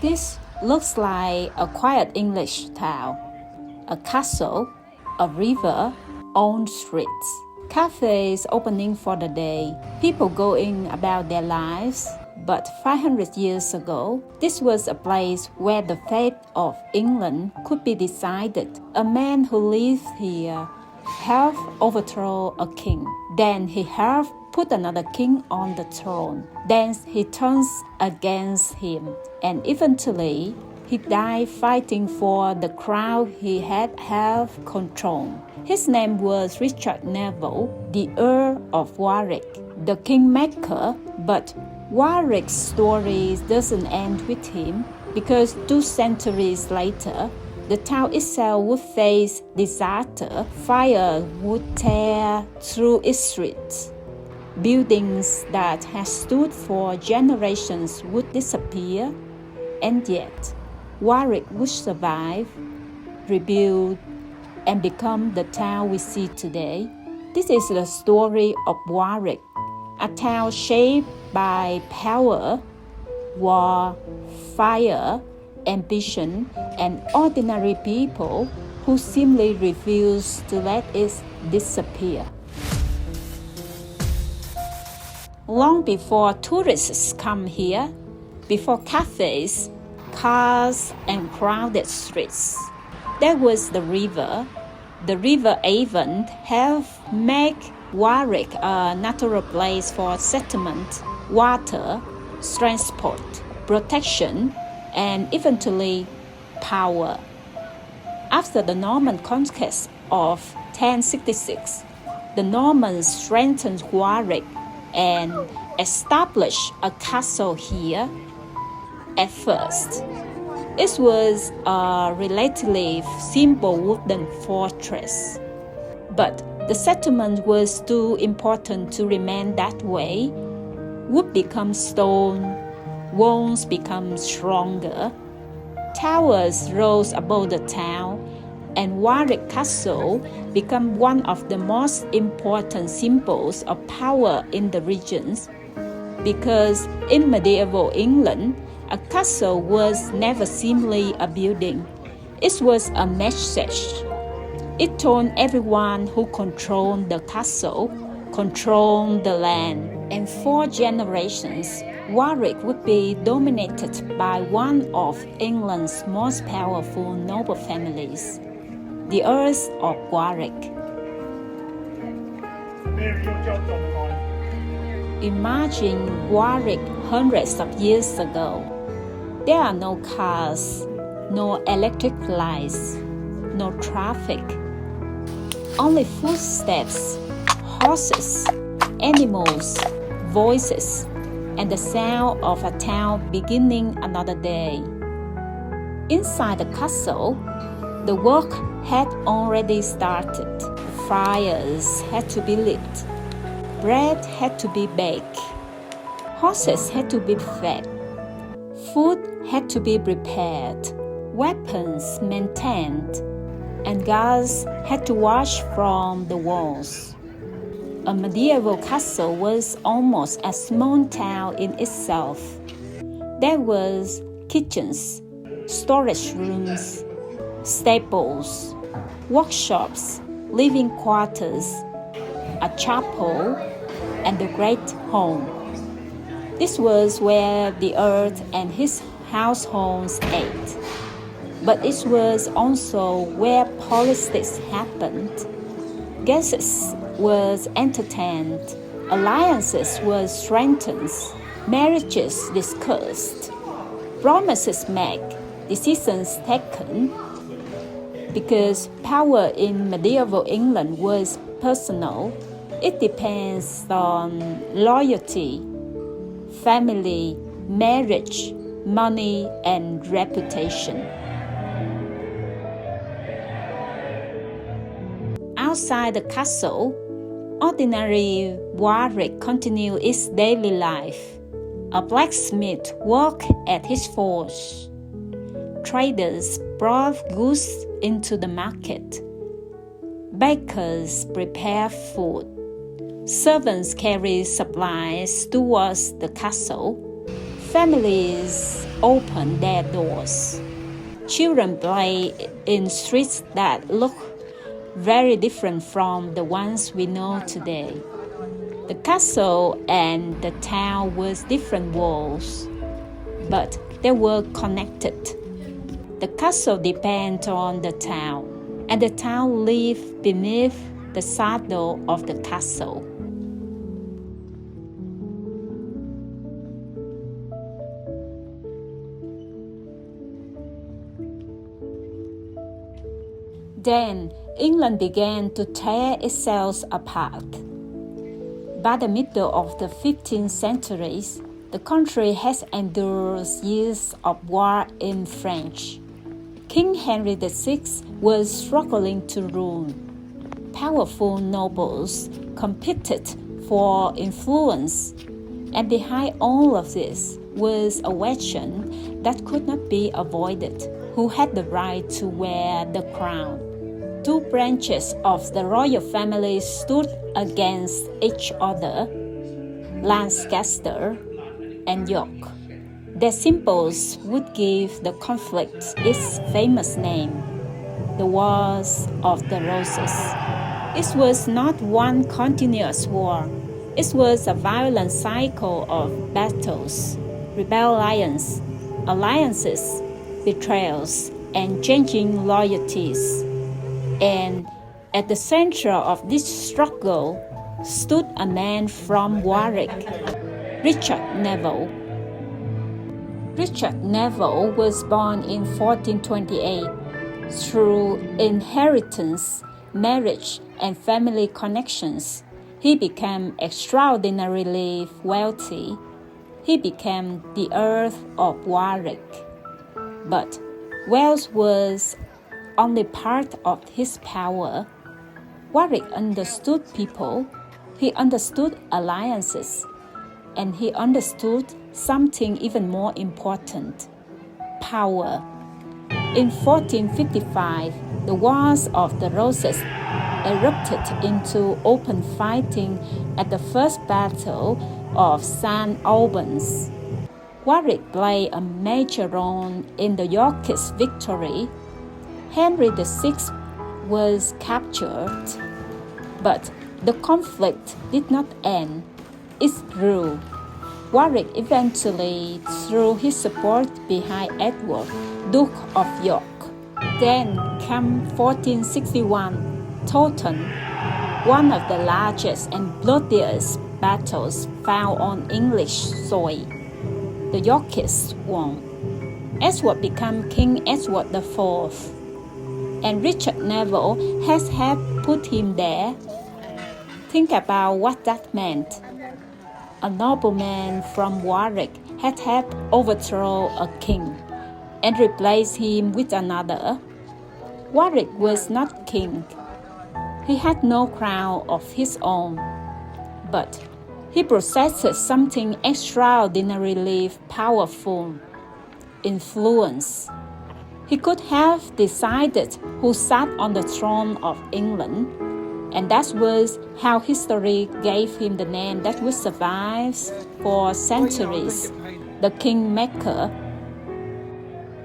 This looks like a quiet English town, a castle, a river, own streets, cafes opening for the day, people going about their lives. But 500 years ago, this was a place where the fate of England could be decided. A man who lived here half overthrew a king, then he half put another king on the throne. Then he turns against him, and eventually he died fighting for the crown he had half controlled. His name was Richard Neville, the Earl of Warwick, the Kingmaker. But Warwick's story doesn't end with him, because 2 centuries later, the town itself would face disaster. Fire would tear through its streets. Buildings that had stood for generations would disappear, and yet Warwick would survive, rebuild, and become the town we see today. This is the story of Warwick, a town shaped by power, war, fire, ambition, and ordinary people who simply refuse to let it disappear. Long before tourists come here, before cafes, cars, and crowded streets, there was the river. The River Avon have made Warwick a natural place for settlement, water, transport, protection, and eventually power. After the Norman Conquest of 1066, the Normans strengthened Warwick and established a castle here. At first, it was a relatively simple wooden fortress, but the settlement was too important to remain that way. Wood becomes stone, walls become stronger, towers rose above the town, and Warwick Castle became one of the most important symbols of power in the regions, because in medieval England, a castle was never simply a building. It was a message. It told everyone who controlled the castle, controlled the land, and for generations, Warwick would be dominated by one of England's most powerful noble families, the Earls of Warwick. Imagine Warwick hundreds of years ago. There are no cars, no electric lights, no traffic. Only footsteps, horses, animals, voices, and the sound of a town beginning another day. Inside the castle, the work had already started. Fires had to be lit. Bread had to be baked. Horses had to be fed. Food had to be prepared. Weapons maintained. And guards had to watch from the walls. A medieval castle was almost a small town in itself. There was kitchens, storage rooms, stables, workshops, living quarters, a chapel, and the great home. This was where the Earl and his households ate. But it was also where politics happened. Guests were entertained, alliances were strengthened, marriages discussed, promises made, decisions taken. Because power in medieval England was personal, it depends on loyalty, family, marriage, money, and reputation. Outside the castle, ordinary Warwick continued its daily life. A blacksmith worked at his forge. Traders brought goods into the market. Bakers prepared food. Servants carried supplies towards the castle. Families opened their doors. Children play in streets that look very different from the ones we know today. The castle and the town were different worlds, but they were connected. The castle depended on the town, and the town lived beneath the shadow of the castle. Then England began to tear itself apart. By the middle of the 15th century, the country has endured years of war in France. King Henry VI was struggling to rule. Powerful nobles competed for influence, and behind all of this was a question that could not be avoided: who had the right to wear the crown? Two branches of the royal family stood against each other, Lancaster and York. Their symbols would give the conflict its famous name, the Wars of the Roses. It was not one continuous war. It was a violent cycle of battles, rebellions, alliances, betrayals, and changing loyalties. And at the center of this struggle stood a man from Warwick, Richard Neville. Richard Neville was born in 1428. Through inheritance, marriage, and family connections, he became extraordinarily wealthy. He became the Earl of Warwick. But wealth was only part of his power. Warwick understood people, he understood alliances, and he understood something even more important: power. In 1455, the Wars of the Roses erupted into open fighting at the First Battle of St. Albans. Warwick played a major role in the Yorkist victory. Henry VI was captured, but the conflict did not end. It grew. Warwick eventually threw his support behind Edward, Duke of York. Then came 1461, Towton, one of the largest and bloodiest battles found on English soil. The Yorkists won. Edward became King Edward IV. And Richard Neville has helped put him there. Think about what that meant. A nobleman from Warwick had helped overthrow a king and replace him with another. Warwick was not king. He had no crown of his own, but he possessed something extraordinarily powerful: influence. He could have decided who sat on the throne of England, and that was how history gave him the name that would survive for centuries: the Kingmaker.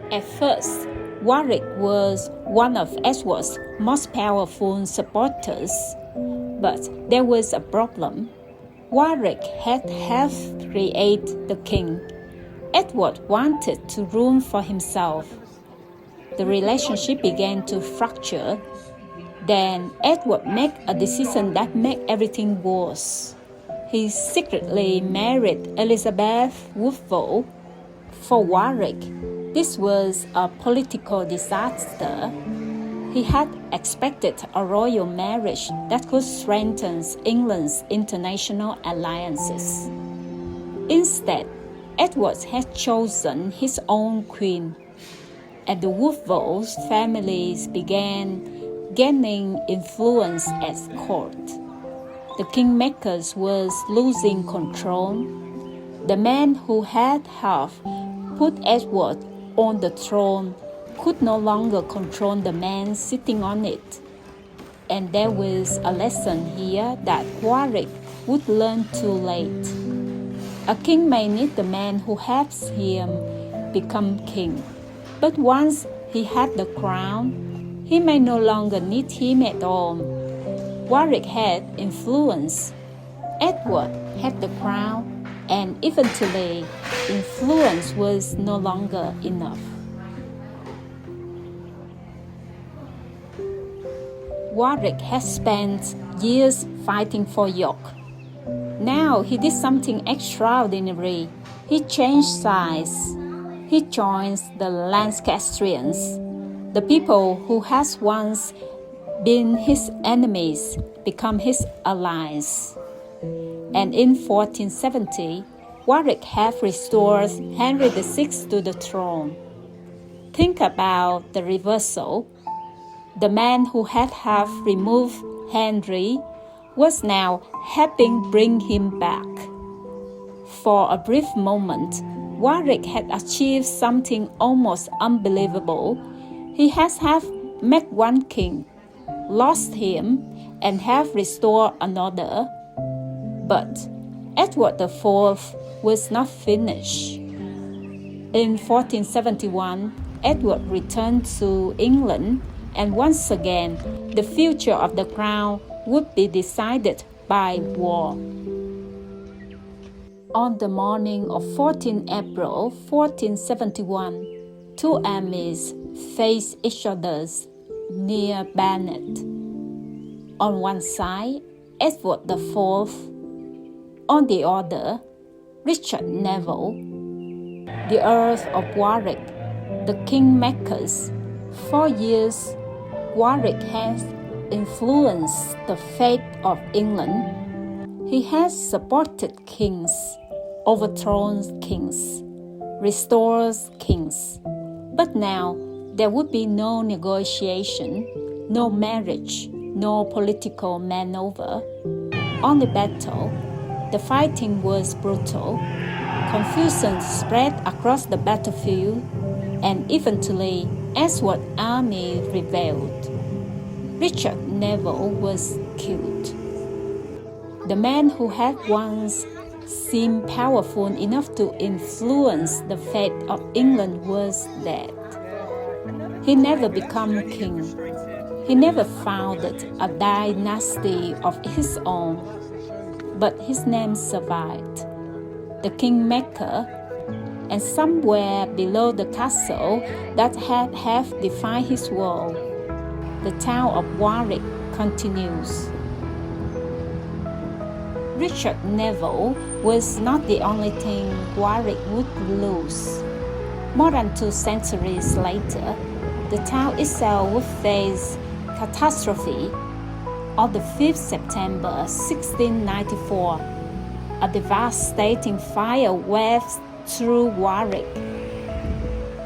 At first, Warwick was one of Edward's most powerful supporters, but there was a problem. Warwick had helped create the king. Edward wanted to rule for himself. The relationship began to fracture. Then Edward made a decision that made everything worse. He secretly married Elizabeth Woodville. For Warwick, this was a political disaster. He had expected a royal marriage that could strengthen England's international alliances. Instead, Edward had chosen his own queen, and the Woodville families began gaining influence at court. The Kingmaker was losing control. The man who had helped put Edward on the throne could no longer control the man sitting on it. And there was a lesson here that Warwick would learn too late. A king may need the man who helps him become king, but once he had the crown, he may no longer need him at all. Warwick had influence. Edward had the crown, and eventually, influence was no longer enough. Warwick had spent years fighting for York. Now he did something extraordinary. He changed sides. He joins the Lancastrians, the people who had once been his enemies become his allies. And in 1470, Warwick had restored Henry VI to the throne. Think about the reversal. The man who had half removed Henry was now helping bring him back. For a brief moment, Warwick had achieved something almost unbelievable. He has half made one king, lost him, and have restored another. But Edward IV was not finished. In 1471, Edward returned to England, and once again, the future of the crown would be decided by war. On the morning of 14 April 1471, two armies faced each other near Barnet. On one side, Edward IV. On the other, Richard Neville. The Earl of Warwick, the Kingmaker. For years, Warwick has influenced the fate of England. He has supported kings, overthrown kings, restored kings. But now there would be no negotiation, no marriage, no political maneuver. On the battle, the fighting was brutal. Confusion spread across the battlefield, and eventually Edward's army rebelled. Richard Neville was killed. The man who had once seemed powerful enough to influence the fate of England was dead. He never became king. He never founded a dynasty of his own, but his name survived. The Kingmaker, and somewhere below the castle that had half defined his world, the town of Warwick continues. Richard Neville was not the only thing Warwick would lose. More than 2 centuries later, the town itself would face catastrophe. On the 5th September 1694, a devastating fire swept through Warwick.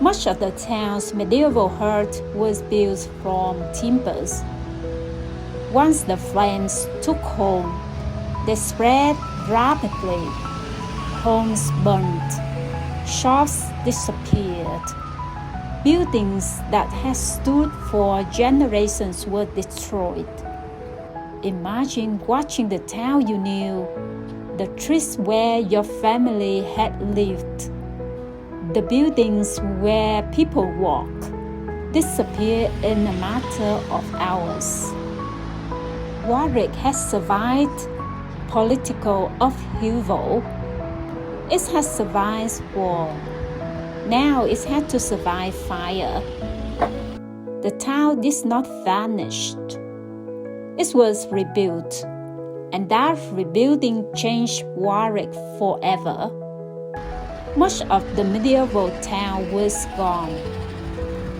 Much of the town's medieval hut was built from timbers. Once the flames took hold, they spread rapidly. Homes burned, shops disappeared. Buildings that had stood for generations were destroyed. Imagine watching the town you knew, the streets where your family had lived, the buildings where people walk, disappear in a matter of hours. Warwick has survived political upheaval. It has survived war. Now it had to survive fire. The town did not vanish. It was rebuilt, and that rebuilding changed Warwick forever. Much of the medieval town was gone.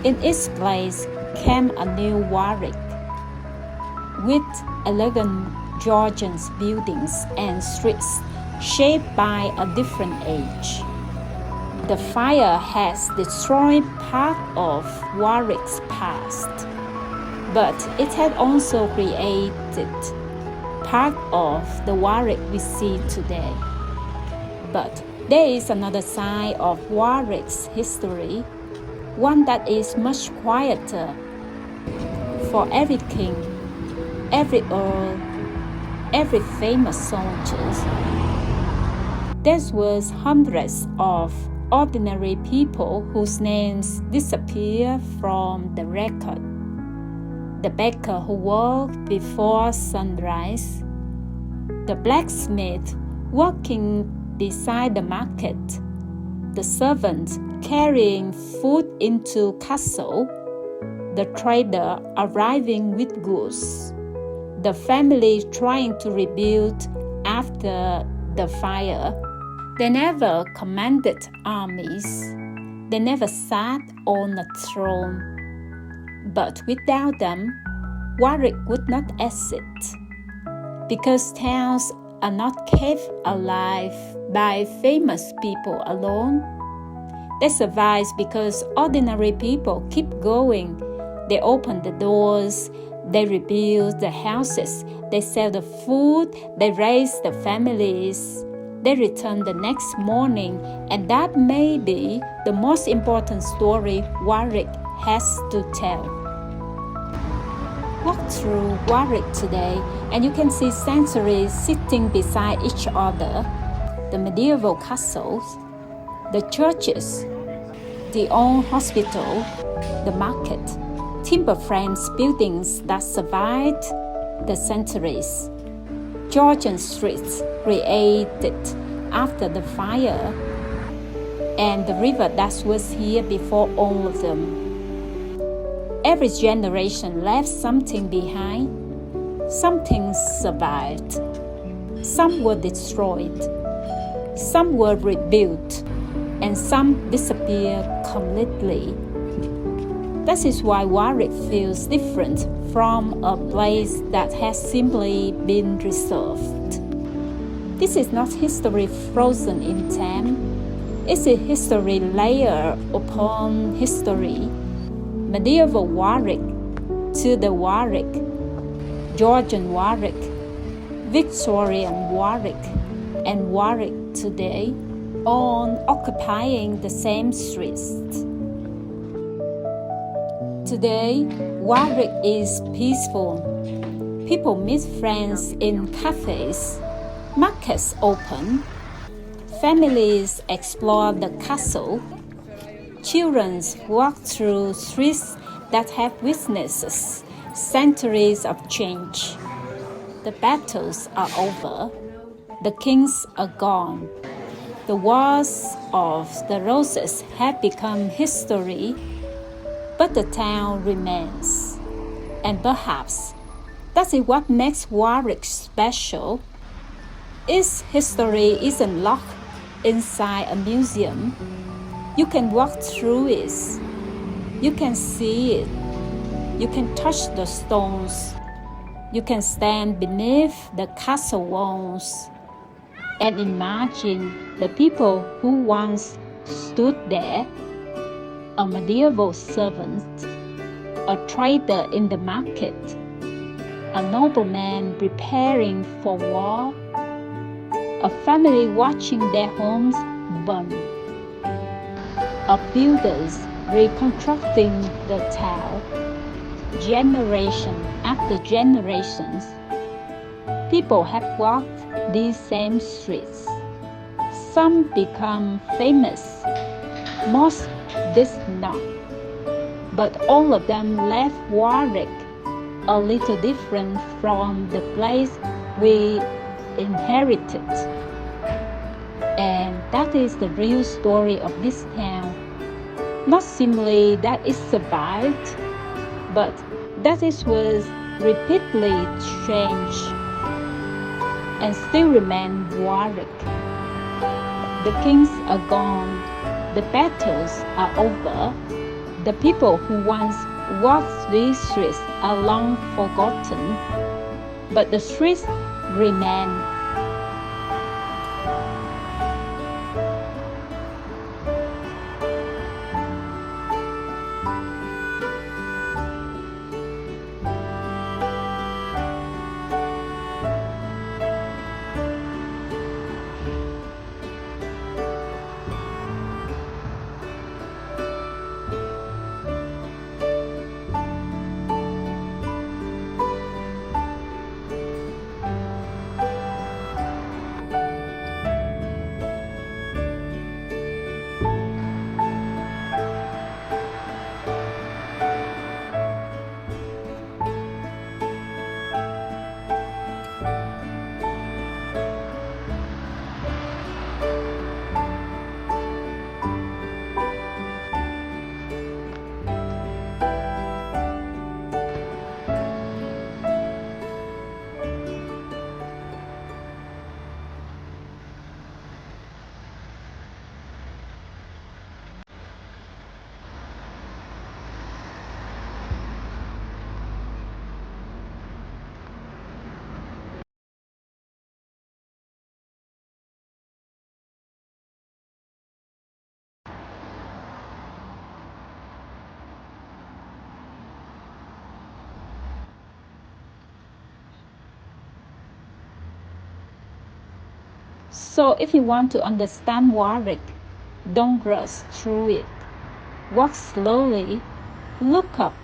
In its place came a new Warwick, with elegant Georgian buildings and streets shaped by a different age. The fire has destroyed part of Warwick's past, but it had also created part of the Warwick we see today. But there is another side of Warwick's history, one that is much quieter. For every king, every earl, every famous soldier, there was hundreds of ordinary people whose names disappear from the record. The baker who worked before sunrise, the blacksmith working beside the market, the servant carrying food into castle, the trader arriving with goods, the family trying to rebuild after the fire. They never commanded armies. They never sat on a throne. But without them, Warwick would not exist. Because towns are not kept alive by famous people alone. They survive because ordinary people keep going. They open the doors, they rebuild the houses, they sell the food, they raise the families. They return the next morning, and that may be the most important story Warwick has to tell. Walk through Warwick today, and you can see centuries sitting beside each other, the medieval castles, the churches, the old hospital, the market, timber frames buildings that survived the centuries, Georgian streets created after the fire, and the river that was here before all of them. Every generation left something behind. Some things survived. Some were destroyed. Some were rebuilt. And some disappeared completely. That is why Warwick feels different from a place that has simply been reserved. This is not history frozen in time. It's a history layer upon history. Medieval Warwick, Tudor Warwick, Georgian Warwick, Victorian Warwick, and Warwick today, all occupying the same streets. Today, Warwick is peaceful. People meet friends in cafes, markets open, families explore the castle, children walk through streets that have witnessed centuries of change. The battles are over. The kings are gone. The Wars of the Roses have become history, but the town remains. And perhaps that is what makes Warwick special. Its history isn't locked inside a museum. You can walk through it. You can see it. You can touch the stones. You can stand beneath the castle walls and imagine the people who once stood there. A medieval servant, a trader in the market, a nobleman preparing for war, a family watching their homes burn, of builders reconstructing the town, generation after generations. People have walked these same streets. Some become famous, most did not. But all of them left Warwick a little different from the place we inherited. And that is the real story of this town. Not simply that it survived, but that it was repeatedly changed and still remain Warwick. The kings are gone, the battles are over, the people who once walked these streets are long forgotten, but the streets remain. So if you want to understand Warwick, don't rush through it. Walk slowly, look up,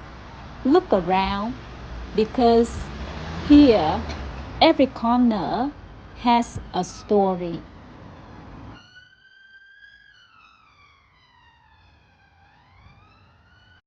look around, because here every corner has a story.